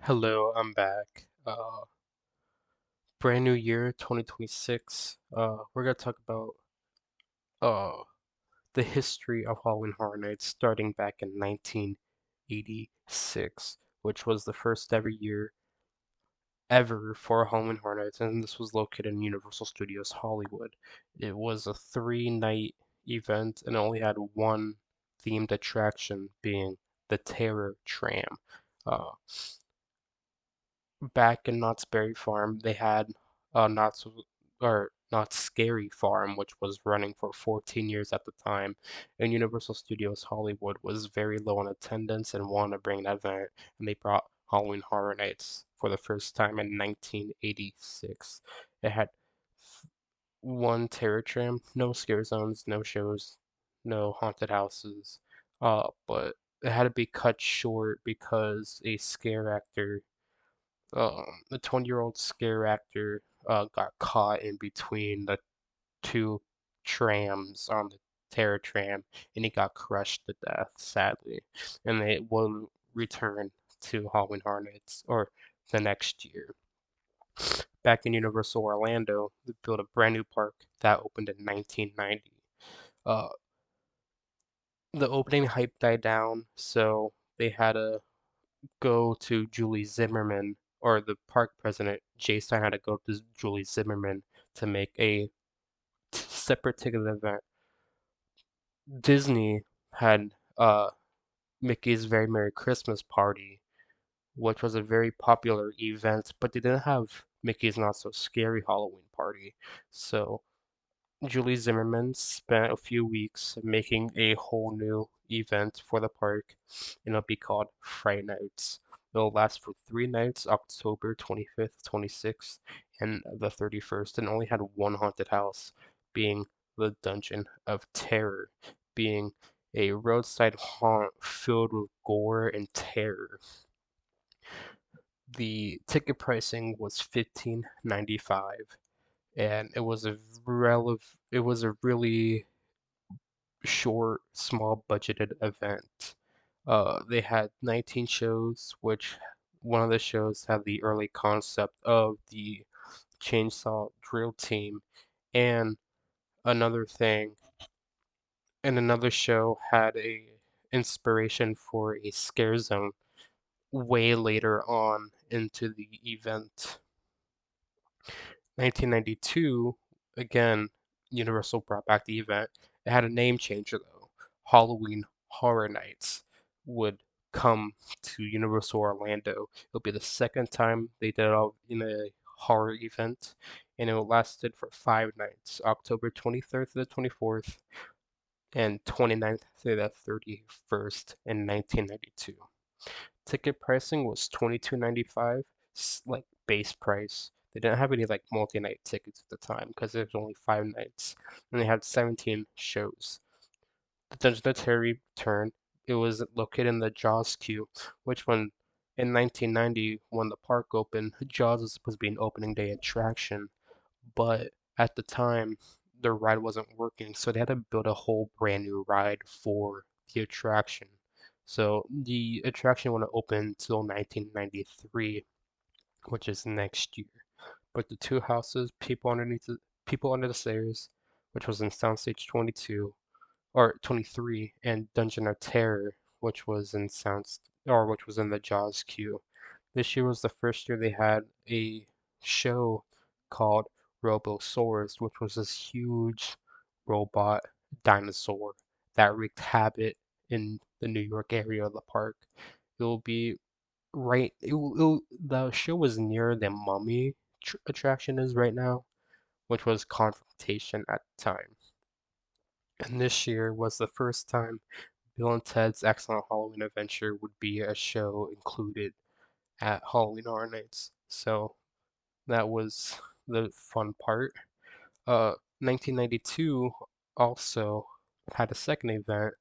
Hello, I'm back. Brand new year, 2026. We're gonna talk about uh the history of Halloween Horror Nights starting back in 1986, which was the first ever year ever for Halloween Horror Nights, and this was located in Universal Studios Hollywood. It was a three-night event and only had one themed attraction, being the Terror Tram. Uh, Back in Knott's Berry Farm, they had Knott's or Knott's Scary Farm, which was running for 14 years at the time, and Universal Studios Hollywood was very low on attendance and wanted to bring an event, and they brought Halloween Horror Nights for the first time in 1986. It had one terror tram, no scare zones, no shows, no haunted houses, but it had to be cut short because a scare actor the 20-year-old scare actor got caught in between the two trams on the terror tram and he got crushed to death, sadly. And they will return to Halloween Horror Nights or the next year. Back in Universal Orlando, they built a brand new park that opened in 1990. Uh, the opening hype died down, so they had to go to Julie Zimmerman, or the park president, Jay Stein, had to go to Julie Zimmerman to make a separate ticket event. Disney had Mickey's Very Merry Christmas Party, which was a very popular event, but they didn't have Mickey's Not So Scary Halloween Party. So Julie Zimmerman spent a few weeks making a whole new event for the park, and it'll be called Fright Nights. It'll last for 3 nights, October 25th, 26th, and the 31st, and only had one haunted house, being the Dungeon of Terror, being a roadside haunt filled with gore and terror. The ticket pricing was $15.95, and it was a really short, small budgeted event. They had 19 shows, which one of the shows had the early concept of the chainsaw drill team, and another thing, and another show had a inspiration for a scare zone way later on into the event. 1992, again, Universal brought back the event. It had a name change though. Halloween Horror Nights would come to Universal Orlando. It'll be the second time they did it in a horror event, and it lasted for 5 nights, October 23rd to the 24th and 29th to the 31st in 1992. Ticket pricing was $22.95, like base price. They didn't have any like multi-night tickets at the time because there was only 5 nights, and they had 17 shows. The Dungeon of Terror returned. It was located in the Jaws queue, which when in 1990 when the park opened, Jaws was supposed to be an opening day attraction, but at the time the ride wasn't working, so they had to build a whole brand new ride for the attraction. So the attraction wouldn't open until 1993, which is next year. But the two houses, People Under the Stairs, which was in Soundstage 22 or 23, and Dungeon of Terror, which was in the Jaws queue. This year was the first year they had a show called Robosaurus, which was this huge robot dinosaur that wreaked havoc in the New York area of the park. It will be the show was near the Mummy attraction is right now, which was Confrontation at the time. And this year was the first time Bill and Ted's Excellent Halloween Adventure would be a show included at Halloween Horror Nights. So that was the fun part. 1992 also had a second event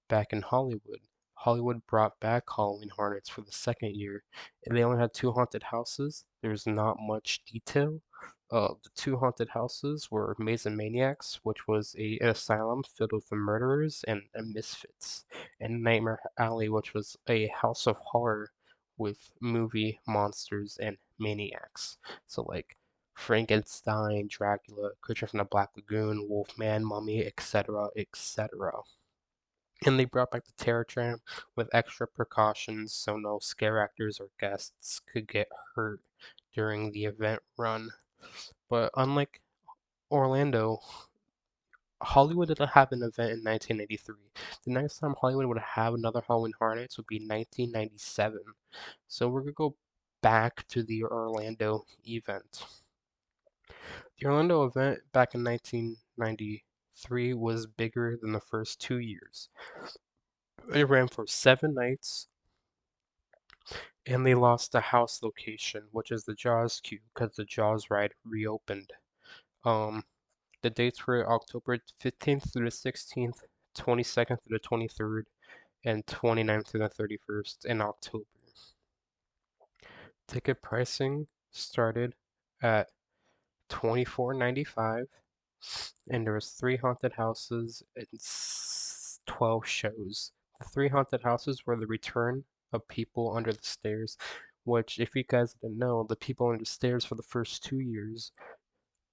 back in Hollywood. Hollywood brought back Halloween Horror Nights for the second year, and they only had two haunted houses. There's not much detail. The two haunted houses were Maze and Maniacs, which was an asylum filled with murderers and misfits, and Nightmare Alley, which was a house of horror with movie monsters and maniacs. So like Frankenstein, Dracula, Creature from the Black Lagoon, Wolfman, Mummy, etc., etc. And they brought back the terror tram with extra precautions so no scare actors or guests could get hurt during the event run. But unlike Orlando, Hollywood didn't have an event in 1983. The next time Hollywood would have another Halloween Horror Nights would be 1997. So we're gonna go back to the Orlando event. The Orlando event back in 1993 was bigger than the first 2 years. It ran for 7 nights, and they lost the house location, which is the Jaws queue, because the Jaws ride reopened. Um, the dates were October 15th through the 16th, 22nd through the 23rd, and 29th through the 31st in October. Ticket pricing started at $24.95, and there was 3 haunted houses and 12 shows. The 3 haunted houses were the return of People Under the Stairs, which, if you guys didn't know, the People Under the Stairs for the first 2 years.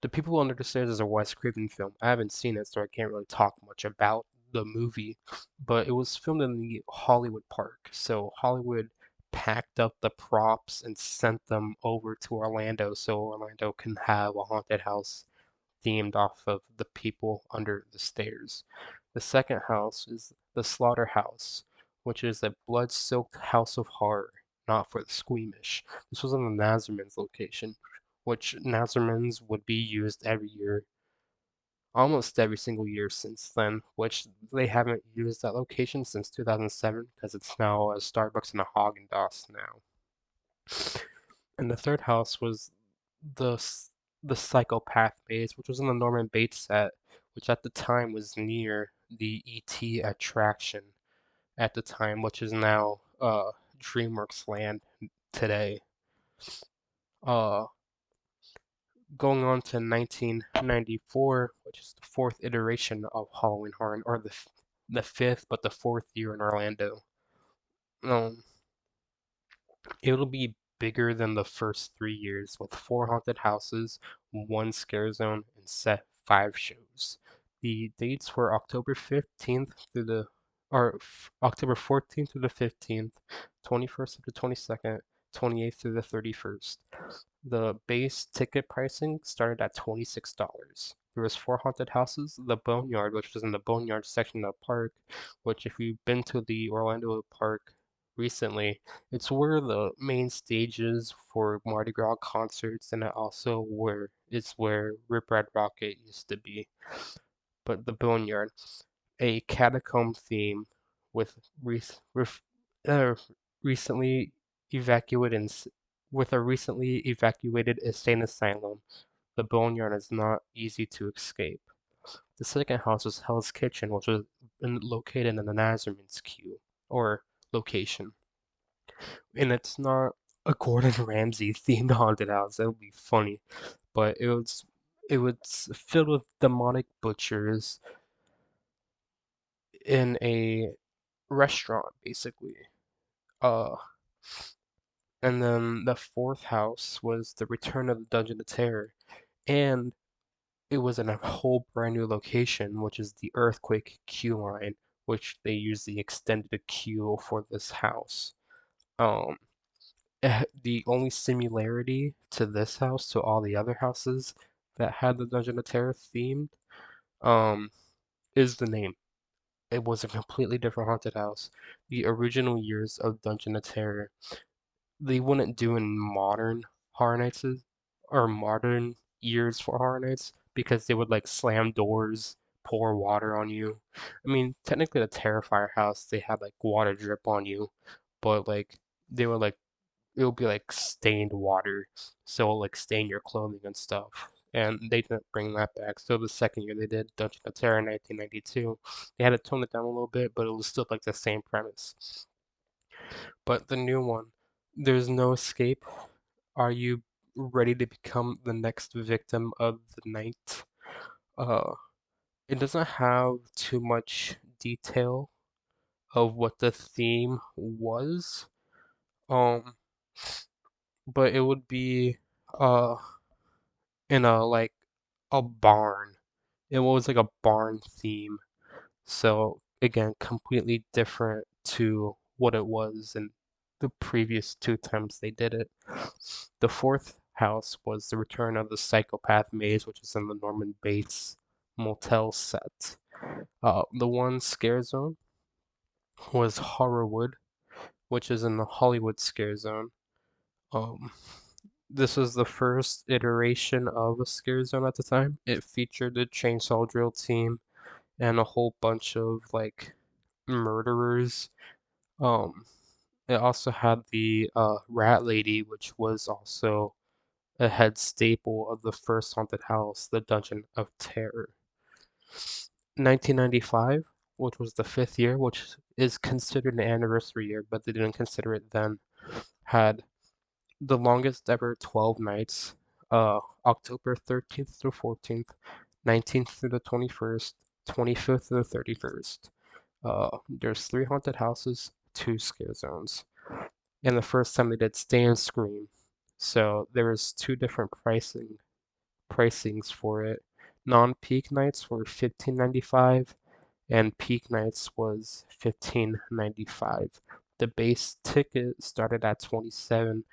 The People Under the Stairs is a Wes Craven film. I haven't seen it, so I can't really talk much about the movie, but it was filmed in the Hollywood Park. So Hollywood packed up the props and sent them over to Orlando so Orlando can have a haunted house themed off of the People Under the Stairs. The second house is the Slaughterhouse, which is a blood-soaked house of horror, not for the squeamish. This was in the Nazarman's location, which Nazarman's would be used every year, almost every single year since then, which they haven't used that location since 2007 because it's now a Starbucks and a Haagen-Dazs now. And the third house was the the Psychopath Maze, which was in the Norman Bates set, which at the time was near the ET attraction at the time, which is now DreamWorks Land today. Uh, Going on to 1994, which is the fourth iteration of Halloween Horror, or the fifth, but the fourth year in Orlando. Um, It'll be bigger than the first 3 years with 4 haunted houses, 1 scare zone, and set 5 shows. The dates were October 15th through the or October 14th through the 15th, 21st through the 22nd, 28th through the 31st. The base ticket pricing started at $26. There was 4 haunted houses, the Boneyard, which was in the Boneyard section of the park, which if you've been to the Orlando park recently, it's where the main stage is for Mardi Gras concerts, and it also it's where Rip Red Rocket used to be. But the Boneyard, a catacomb theme with uh, recently evacuated with a recently evacuated insane asylum. The Boneyard is not easy to escape. The second house was Hell's Kitchen, which was located in the Nazarman's queue or location, and it's not a Gordon Ramsay themed haunted house. That would be funny, but it was filled with demonic butchers in a restaurant, basically. Uh, and then the fourth house was the Return of the Dungeon of Terror, and it was in a whole brand new location, which is the Earthquake queue line, which they use the extended queue for this house. Um, the only similarity to this house to all the other houses that had the Dungeon of Terror themed, um, is the name. It was a completely different haunted house. The original years of Dungeon of Terror, they wouldn't do in modern Horror Nights or modern years for Horror Nights because they would like slam doors, pour water on you. I mean, technically the Terrifier house, they had like water drip on you, but like they were like it would be like stained water, so it'll, like stain your clothing and stuff. And they didn't bring that back. So the second year they did Dungeon of Terror in 1992, they had to tone it down a little bit, but it was still like the same premise. But the new one, there's no escape. Are you ready to become the next victim of the night? Uh, it doesn't have too much detail of what the theme was. Um, but it would be uh in a like a barn. It was like a barn theme. So again, completely different to what it was in the previous two times they did it. The fourth house was the return of the psychopath maze, which is in the Norman Bates motel set. The one scare zone was Horrorwood, which is in the Hollywood scare zone. Um, this was the first iteration of a scare zone at the time. It featured the chainsaw drill team and a whole bunch of like murderers. Um, it also had the rat lady, which was also a head staple of the first haunted house, the Dungeon of Terror. 1995, which was the fifth year, which is considered an anniversary year, but they didn't consider it then, had the longest ever 12 nights, October 13th through 14th, 19th through the 21st, 25th through the 31st. There's three haunted houses, two scare zones. And the first time they did Stay and Scream. So there was two different pricings for it. Non-peak nights were $15.95 and peak nights was $15.95. The base ticket started at $27.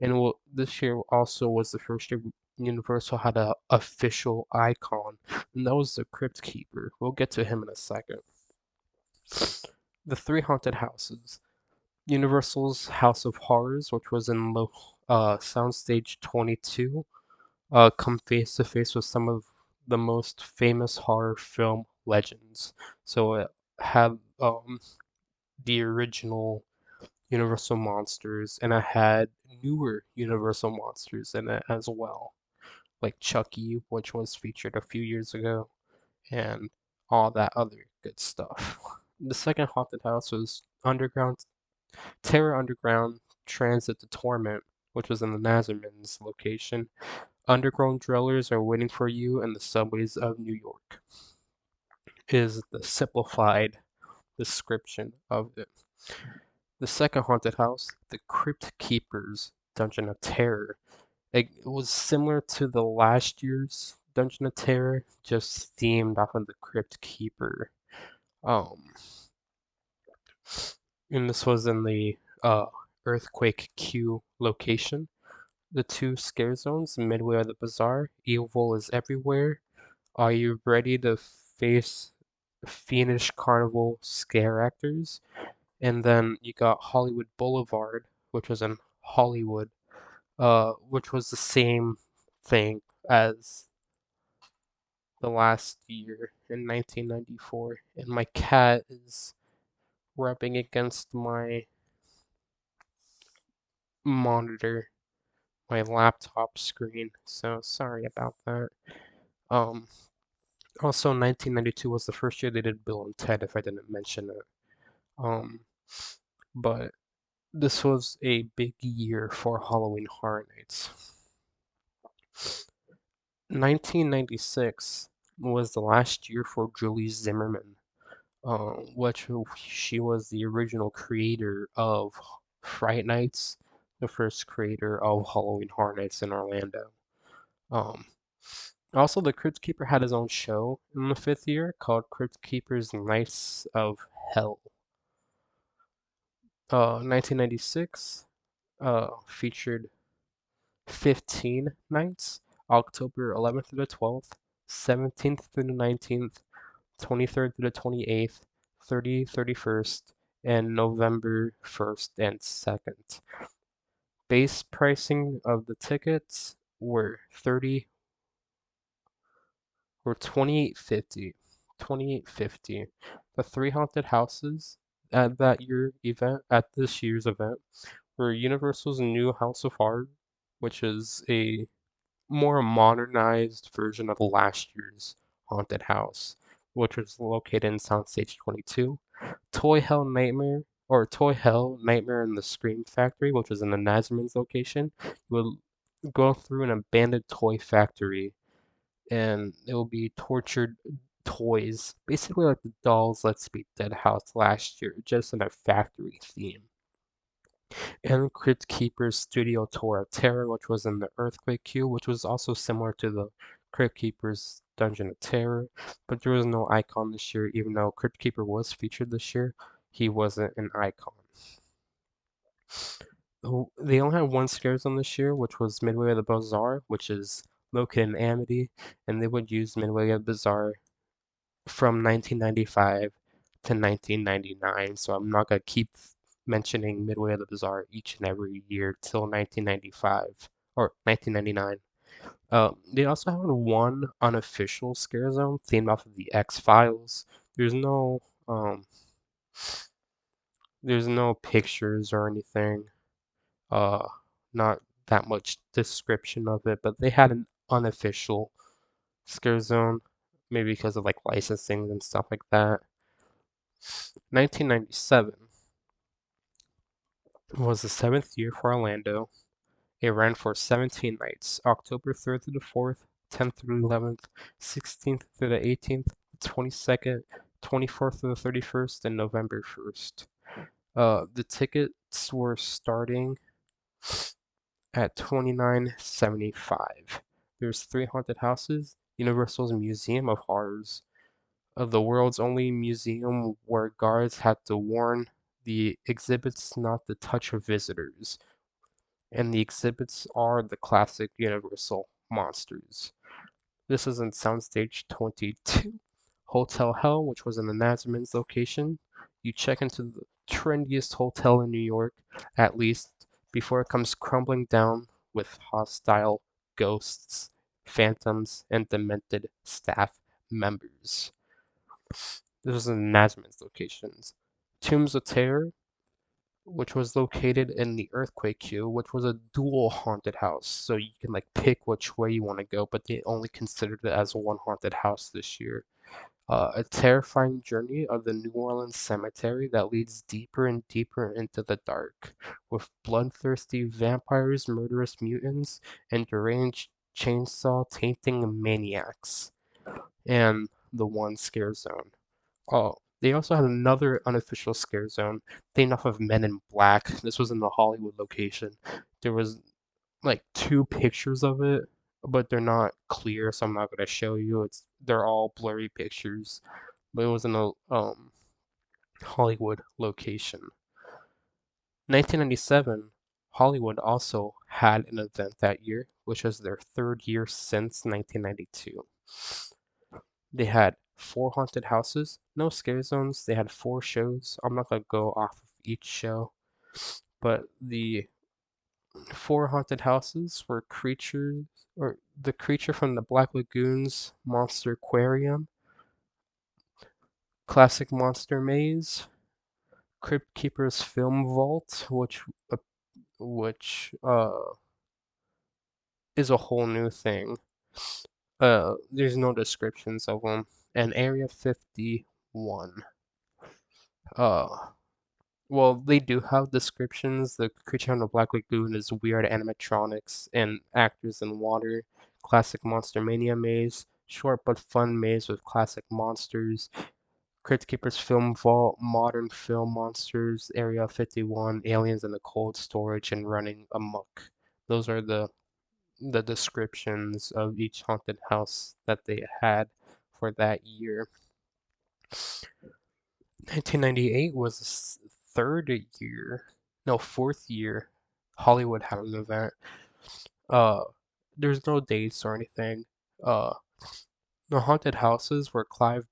And this year also was the first year Universal had a official icon, and that was the Crypt Keeper. We'll get to him in a second. The three haunted houses. Universal's House of Horrors, which was in Soundstage 22, come face to face with some of the most famous horror film legends. So it had the original Universal monsters, and it had newer Universal monsters in it as well, like Chucky, which was featured a few years ago, and all that other good stuff. The second haunted house was Terror Underground Transit to Torment, which was in the Nazarman's location. Underground dwellers are waiting for you in the subways of New York, is the simplified description of it. The second haunted house, the Crypt Keeper's Dungeon of Terror. It was similar to the last year's Dungeon of Terror, just themed off of the Crypt Keeper. Um, and this was in the Earthquake Q location. The two scare zones, midway of the bazaar, evil is everywhere. Are you ready to face fiendish carnival scare actors? And then you got Hollywood Boulevard, which was in Hollywood, which was the same thing as the last year in 1994. And my cat is rubbing against my monitor, my laptop screen, so sorry about that. Um, Also, 1992 was the first year they did Bill and Ted, if I didn't mention it. Um, but this was a big year for Halloween Horror Nights. 1996 was the last year for Julie Zimmerman, which she was the original creator of Fright Nights, the first creator of Halloween Horror Nights in Orlando. Um, Also, the Crypt Keeper had his own show in the fifth year called Crypt Keeper's Nights of Hell. 1996 featured 15 nights, October 11th through the 12th, 17th through the 19th, 23rd through the 28th, 30th, 31st, and November 1st and 2nd. Base pricing of the tickets were 30 were 28.50. 28.50. The three haunted houses at this year's event were Universal's new House of Horror, which is a more modernized version of last year's haunted house, which was located in Soundstage 22. Toy Hell Nightmare in the Scream Factory, which was in the Nazarman's location. You would go through an abandoned toy factory and it will be tortured toys, basically like the Dolls Let's Be Dead house last year, just in a factory theme. and Crypt Keeper's Studio Tour of Terror, which was in the Earthquake queue, which was also similar to the Crypt Keeper's Dungeon of Terror, but there was no icon this year, even though Crypt Keeper was featured this year, he wasn't an icon. They only had one scare zone this year, which was Midway of the Bazaar, which is located in Amity, and they would use Midway of the Bazaar from 1995 to 1999, so I'm not going to keep mentioning Midway of the Bazaar each and every year till 1995 or 1999. They also had one unofficial scare zone themed off of the X-Files. There's no um, there's no pictures or anything. Uh, not that much description of it, but they had an unofficial scare zone, maybe because of like licensing and stuff like that. 1997 was the seventh year for Orlando. It ran for 17 nights, October 3rd through the 4th, 10th through the 11th, 16th through the 18th, 22nd, 24th through the 31st, and November 1st. The tickets were starting at $29.75. There's three haunted houses, Universal's Museum of Horrors, the world's only museum where guards had to warn the exhibits not to touch visitors, and the exhibits are the classic Universal monsters. This is in Soundstage 22. Hotel Hell, which was in the Nazarman's location. You check into the trendiest hotel in New York, at least, before it comes crumbling down with hostile ghosts, phantoms, and demented staff members. This was in Nazman's locations. Tombs of Terror, which was located in the Earthquake queue, which was a dual haunted house. So you can like pick which way you want to go, but they only considered it as one haunted house this year. A terrifying journey of the New Orleans cemetery that leads deeper and deeper into the dark, with bloodthirsty vampires, murderous mutants, and deranged chainsaw tainting maniacs. And the one scare zone. Oh, they also had another unofficial scare zone themed off of Men in Black. This was in the Hollywood location. There was like two pictures of it, but they're not clear, so I'm not gonna show you. They're all blurry pictures, but it was in a Hollywood location. 1997, Hollywood also had an event that year, which was their third year since 1992. They had four haunted houses, no scare zones. They had four shows. I'm not gonna go off of each show, but the four haunted houses were creatures, or the creature from the Black Lagoon's Monster Aquarium, Classic Monster Maze, Crypt Keeper's Film Vault, which is a whole new thing. There's no descriptions of them, and Area 51. Uh, Well, they do have descriptions. The creature on the Black Lagoon is weird animatronics and actors in water. Classic Monster Mania maze. Short but fun maze with classic monsters. Crypt Keeper's Film Vault. Modern film monsters. Area 51. Aliens in the cold storage and running amok. Those are the descriptions of each haunted house that they had for that year. 1998 was the third year, no, fourth year Hollywood had an event. Uh, there's no dates or anything. Uh, the haunted houses were Clive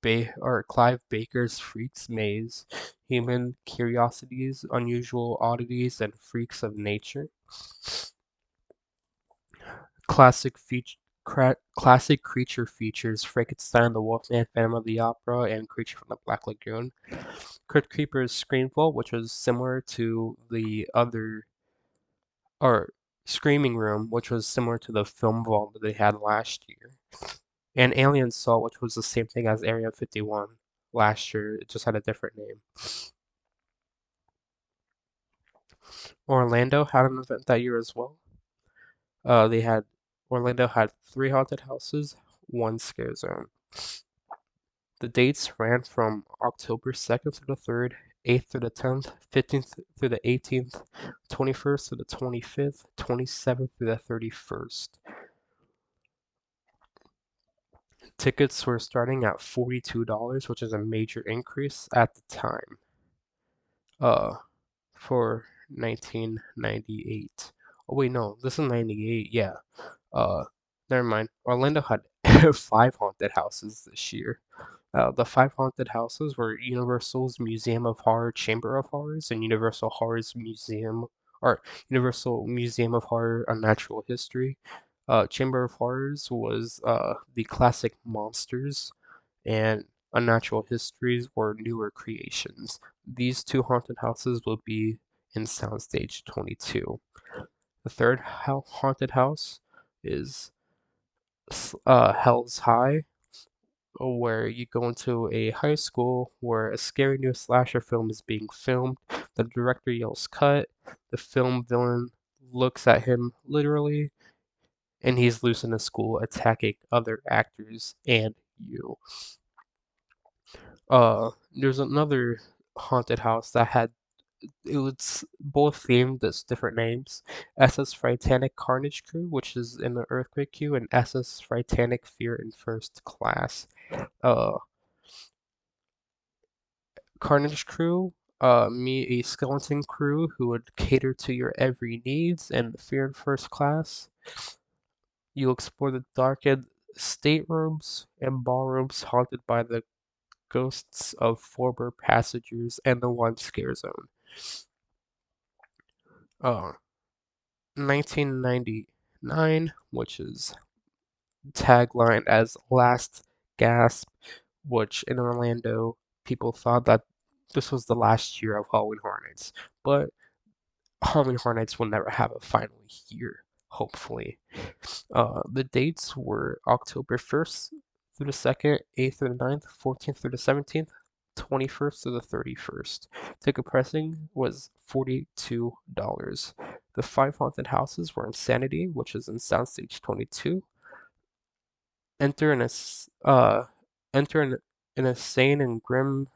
Baker's Freaks Maze, Human Curiosities, Unusual Oddities, and Freaks of Nature. Classic feature. Classic creature features Frankenstein, the Wolfman, Phantom of the Opera, and Creature from the Black Lagoon. Crypt Keeper's Scream Vault, which was similar to the other, or Screaming Room, which was similar to the film vault that they had last year. And Alien Salt, which was the same thing as Area 51 last year, it just had a different name. Orlando had an event that year as well. They had Orlando had three haunted houses, one scare zone. The dates ran from October 2nd to the 3rd, 8th through the 10th, 15th through the 18th, 21st through the 25th, 27th through the 31st. Tickets were starting at $42, which is a major increase at the time. Uh, for 1998. Oh wait, no, this is 98. Yeah. Uh, Never mind. Orlando had 5 haunted houses this year. The 5 haunted houses were Universal's Museum of Horror Chamber of Horrors and Universal Horror's Museum or Universal Museum of Horror and Natural History. Chamber of Horrors was the classic monsters, and Unnatural Histories were newer creations. These 2 haunted houses will be in Soundstage 22. The third haunted house is Hell's High, where you go into a high school where a scary new slasher film is being filmed. The director yells cut. The film villain looks at him literally, and he's loose in the school attacking other actors and you. There's another haunted house that had it was both themed as different names. SS Titanic Carnage Crew, which is in the earthquake queue, and SS Titanic Fear in First Class. Uh, Carnage Crew, meet a skeleton crew who would cater to your every needs, and Fear in First Class, you'll explore the darkened staterooms and ballrooms haunted by the ghosts of former passengers and the one scare zone. Uh, 1999, which is taglined as Last Gasp, which in Orlando, people thought that this was the last year of Halloween Horror Nights. But Halloween Horror Nights will never have a final year, hopefully. The dates were October 1st through the 2nd, 8th through the 9th, 14th through the 17th, 21st through the 31st. Ticket pricing was $42. The 5 haunted houses were Insanity, which is in Soundstage 22. Enter an enter an insane and grim,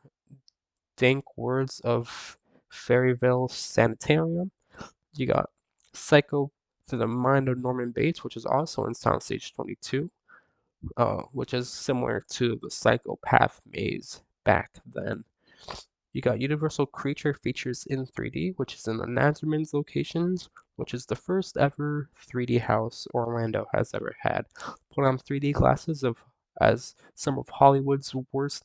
dank words of Fairyville Sanitarium. You got Psycho Through the Mind of Norman Bates, which is also in Soundstage 22, which is similar to the Psychopath Maze back then. You got Universal Creature Features in 3D, which is in the Nazarman's locations, which is the first ever 3D house Orlando has ever had. Put on 3D glasses of as some of Hollywood's worst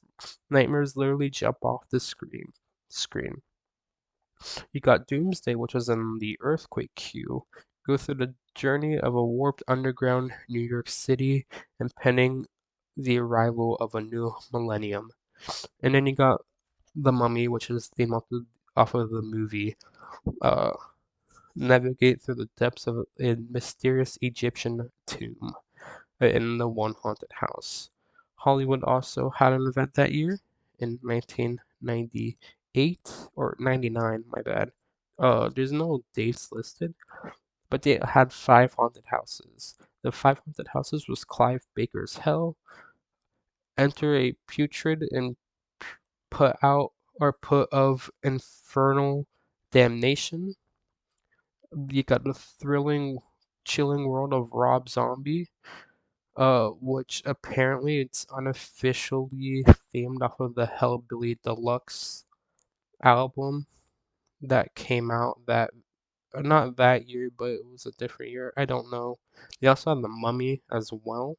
nightmares literally jump off the screen. You got Doomsday, which was in the earthquake queue. Go through the journey of a warped underground New York City, impending the arrival of a new millennium. And then you got The Mummy, which is themed off of the movie. Uh, Navigate through the depths of a mysterious Egyptian tomb in the one haunted house. Hollywood also had an event that year in 1998 or 99, my bad. There's no dates listed, but they had 5 haunted houses. The 5 haunted houses was Clive Baker's Hell, Enter a Putrid and Put Out or Put of Infernal Damnation. You got the thrilling, chilling world of Rob Zombie, which apparently it's unofficially themed off of the Hellbilly Deluxe album that came out that not that year, but it was a different year. I don't know. They also have the Mummy as well.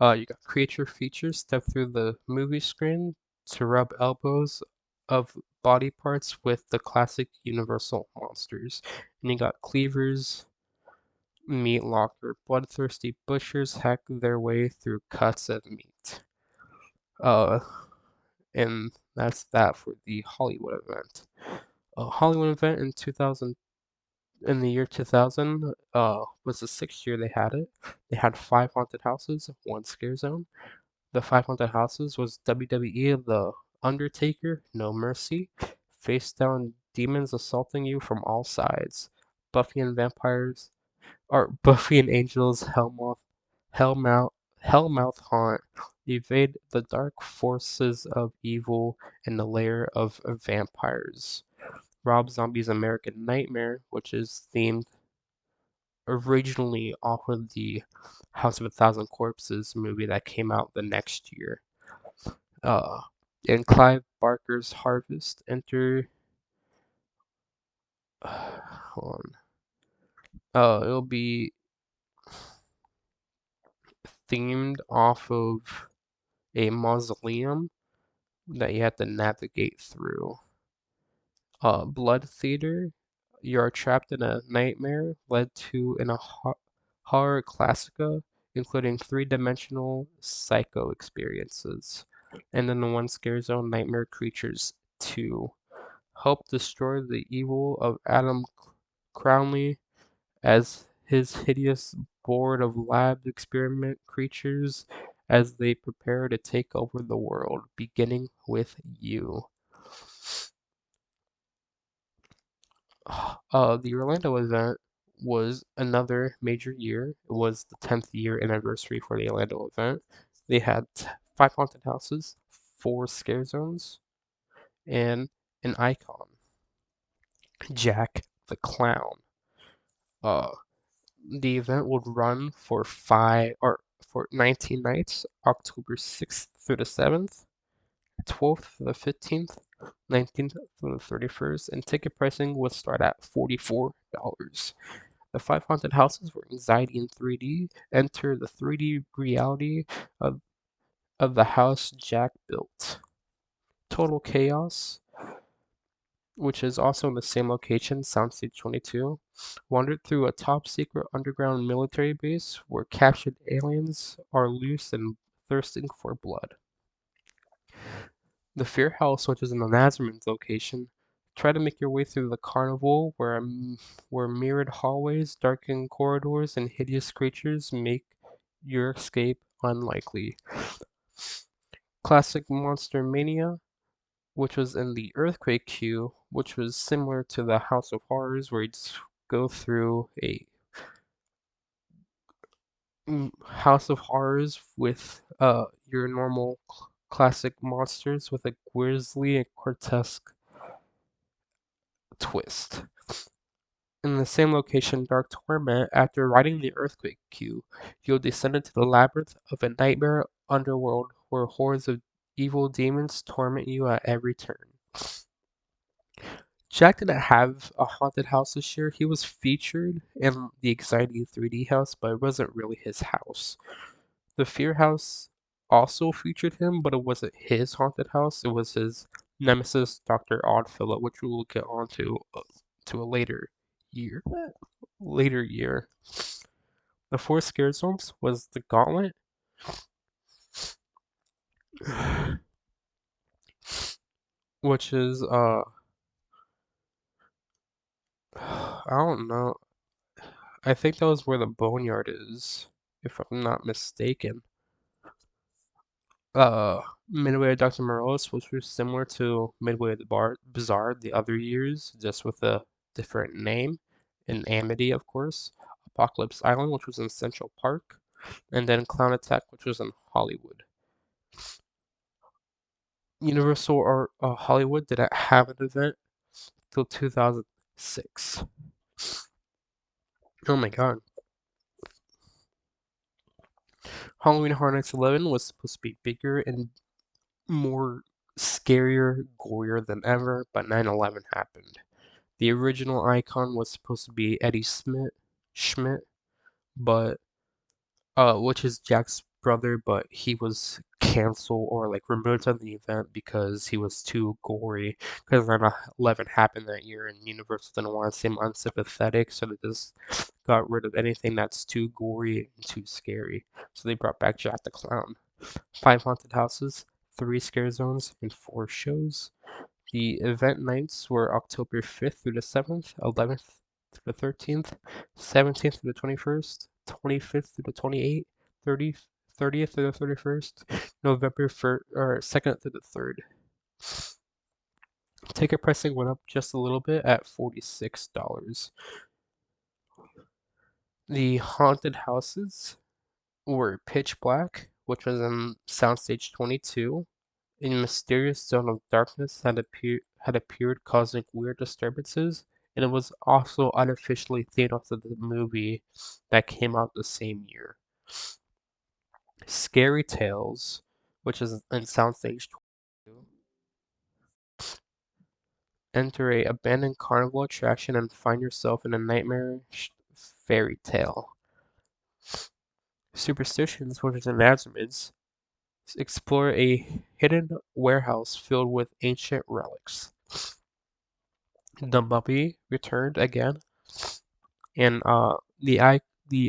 You got creature features step through the movie screen to rub elbows of body parts with the classic Universal monsters. And you got cleavers, meat locker, bloodthirsty butchers hack their way through cuts of meat. Uh, and that's that for the Hollywood event. A Hollywood event in the year 2000 was the 6th year they had it. They had 5 haunted houses, 1 scare zone. The 5 haunted houses was WWE The Undertaker, No Mercy, face down demons assaulting you from all sides. Buffy and vampires, or Buffy and Angels, Hellmouth, Hellmouth Haunt. evade the dark forces of evil in the lair of vampires. Rob Zombie's American Nightmare, which is themed originally off of the House of a Thousand Corpses movie that came out the next year. Uh, in Clive Barker's Harvest, enter. Hold on. It'll be themed off of a mausoleum that you have to navigate through. Blood Theater, you are trapped in a nightmare led to in a horror classica, including three-dimensional psycho experiences. And then the one scare zone, Nightmare Creatures 2. Help destroy the evil of Adam Crownley as his hideous board of lab experiment creatures as they prepare to take over the world, beginning with you. The Orlando event was another major year. It was the 10th year anniversary for the Orlando event. They had 5 haunted houses, 4 scare zones, and an icon, Jack the Clown. Uh, the event would run for 19 nights, October 6th through the 7th, 12th through the 15th, 19th through the 31st, and ticket pricing would start at $44. The 5 haunted houses were Anxiety in 3D. Enter the 3D reality of, of the house Jack built. Total Chaos, which is also in the same location, Soundstage 22, wandered through a top-secret underground military base where captured aliens are loose and thirsting for blood. The Fear House, which is in the Nazarman's location, try to make your way through the carnival where mirrored hallways, darkened corridors, and hideous creatures make your escape unlikely. Classic Monster Mania, which was in the Earthquake queue, which was similar to the House of Horrors, where you just go through a House of Horrors with your normal classic monsters with a grisly and grotesque twist. In the same location, Dark Torment, after riding the Earthquake queue, you'll descend into the labyrinth of a nightmare underworld where hordes of evil demons torment you at every turn. Jack didn't have a haunted house this year. He was featured in the Anxiety 3D house, but it wasn't really his house. The Fear house also featured him, but it wasn't his haunted house. It was his nemesis, Dr. Oddfellow, which we will get onto to a year. later year. The 4 scare zones was the Gauntlet, which is I don't know. I think that was where the Boneyard is, if I'm not mistaken. Midway of Dr. Morelos, which was similar to Midway of the Bazaar the other years, just with a different name. In Amity, of course. Apocalypse Island, which was in Central Park. And then Clown Attack, which was in Hollywood. Universal or Hollywood didn't have an event till 2006. Oh my god. Halloween Horror Nights 11 was supposed to be bigger and more scarier, gorier than ever, but 9/11 happened. The original icon was supposed to be Eddie Schmidt, but which is Jack's brother, but he was canceled or like removed from the event because he was too gory. Because 9/11 happened that year, and Universal didn't want to seem unsympathetic, so they just got rid of anything that's too gory and too scary. So they brought back Jack the Clown. 5 haunted houses, 3 scare zones, and 4 shows. The event nights were October 5th through the 7th, 11th through the 13th, 17th through the 21st, 25th through the 28th, 30th through the 31st, November 2nd through the 3rd. Ticket pricing went up just a little bit at $46. The haunted houses were Pitch Black, which was in Soundstage 22. A mysterious zone of darkness had appeared, causing weird disturbances, and it was also unofficially themed after the movie that came out the same year. Scary Tales, which is in Soundstage 22. Enter a abandoned carnival attraction and find yourself in a nightmarish fairy tale. Superstitions, which is in Azimeds, explore a hidden warehouse filled with ancient relics. The Mummy returned again, and the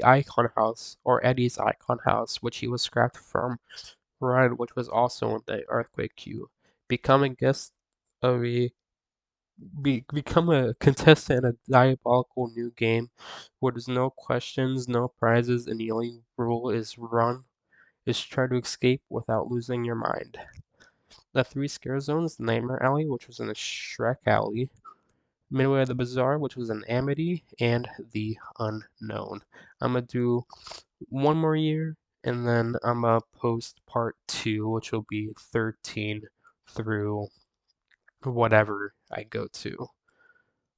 Icon House, or Eddie's Icon House, which he was scrapped from Run, which was also in the earthquake queue. Become a guest of a become a contestant in a diabolical new game where there's no questions, no prizes, and the only rule is try to escape without losing your mind. The three scare zones: Nightmare Alley, which was in a Shrek Alley, Midway of the Bazaar, which was in Amity, and the Unknown. I'm gonna do one more year, and then I'm gonna post part two, which will be 13 through whatever I go to.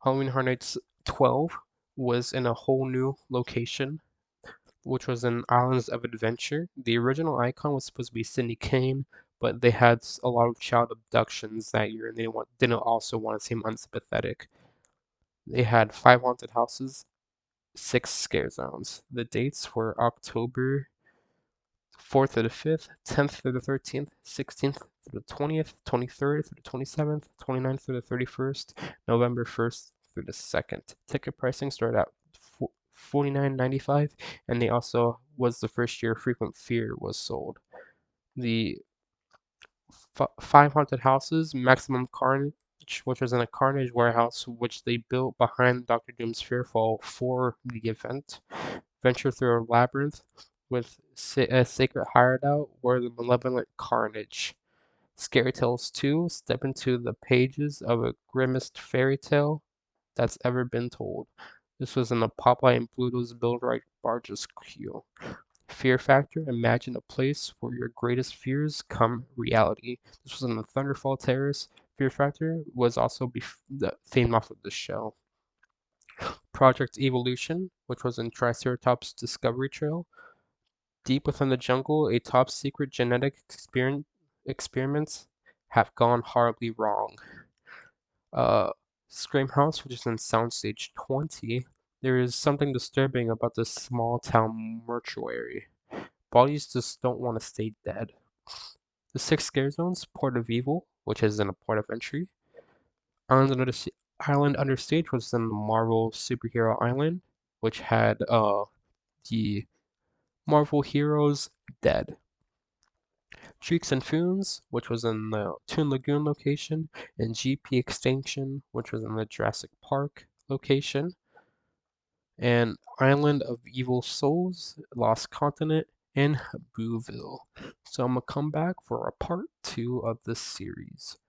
Halloween Horror Nights 12 was in a whole new location, which was in Islands of Adventure. The original icon was supposed to be Cindy Kane, but they had a lot of child abductions that year, and they didn't also want to seem unsympathetic. They had 5 haunted houses, 6 scare zones. The dates were October 4th through the 5th, 10th through the 13th, 16th through the 20th, 23rd through the 27th, 29th through the 31st, November 1st through the 2nd. Ticket pricing started at $49.95, and they also was the first year Frequent Fear was sold. The 5 haunted houses, Maximum Carnage, which was in a Carnage warehouse, which they built behind Doctor Doom's Fearfall for the event. Venture through a labyrinth with a sacred hideout where the malevolent Carnage. Scary Tales 2, step into the pages of a grimmest fairy tale that's ever been told. This was in the Popeye and Pluto's Build Right Barges queue. Fear Factor, imagine a place where your greatest fears come reality. This was in the Thunderfall Terrace. Fear Factor was also the theme off of the show. Project Evolution, which was in Triceratops Discovery Trail. Deep within the jungle, a top secret genetic experiments have gone horribly wrong. Scream House, which is in Soundstage 20. There is something disturbing about this small town mortuary. Bodies just don't want to stay dead. The 6 scare zones: Port of Evil, which is in a port of entry. Island Under Stage was in the Marvel Superhero Island, which had the Marvel heroes dead. Shrieks and Fumes, which was in the Toon Lagoon location, and GP Extinction, which was in the Jurassic Park location, and Island of Evil Souls, Lost Continent, and Booville. So I'm gonna come back for a part 2 of this series.